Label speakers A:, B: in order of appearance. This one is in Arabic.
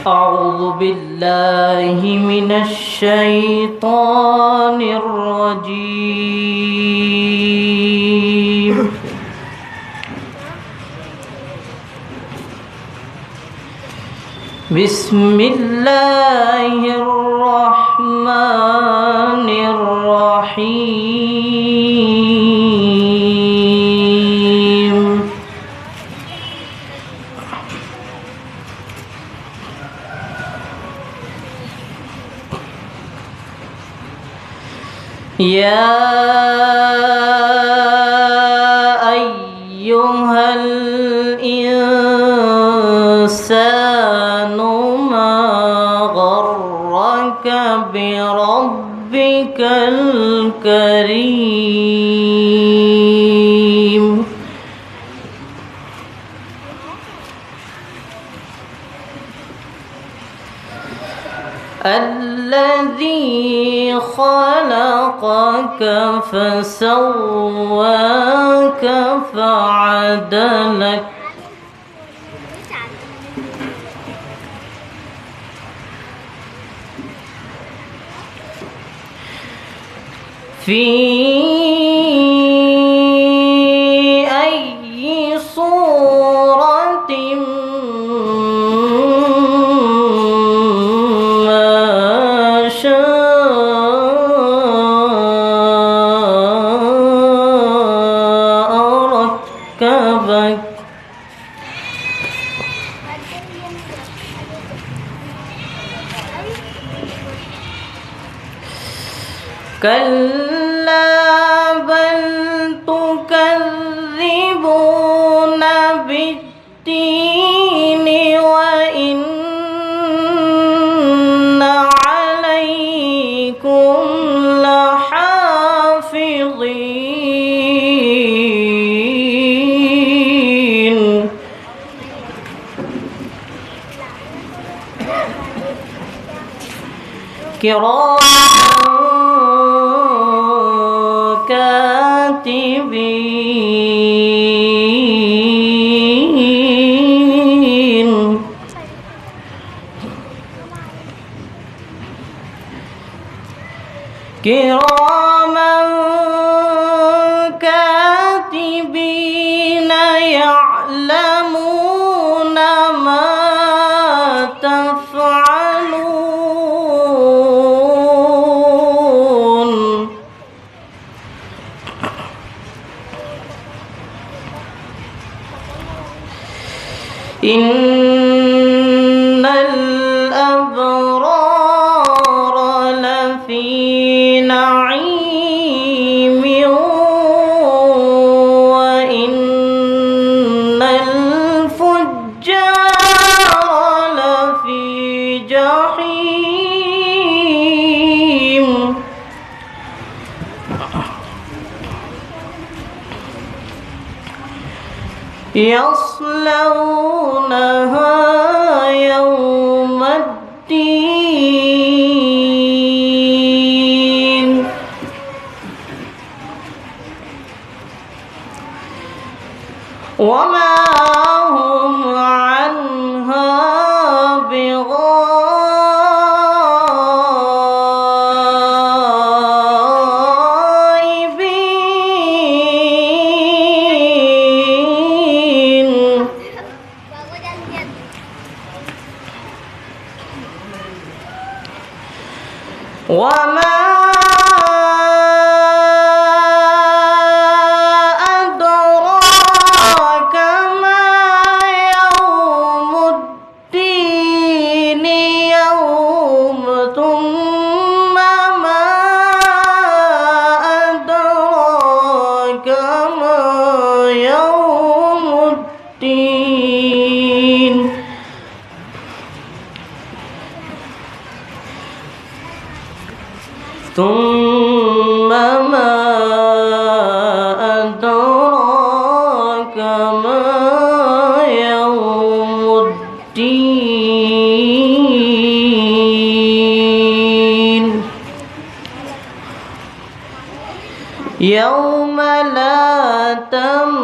A: أعوذ بالله من الشيطان الرجيم. بسم الله الرحمن الرحيم. يا أيها الإنسان ما غرك بربك الكريم. الذي خلقك فسواك فعدلك في أي صورة ما شاء ركبك. كلا بل تكذبون بالدين وإن عليكم لحافظين كراما كاتبين كراما كاتبين يعلمون ما تفعلون. إن الأبرار لفي نعيم وإن الفجار لفي جحيم. يصلونها يوم الدين وما هم عنها بغائبين. وما أدراك ما يوم الدين يوم ثم ما أدراك ما يوم الدين. ثم ما أدراك ما يوم الدين. يوم لا تملك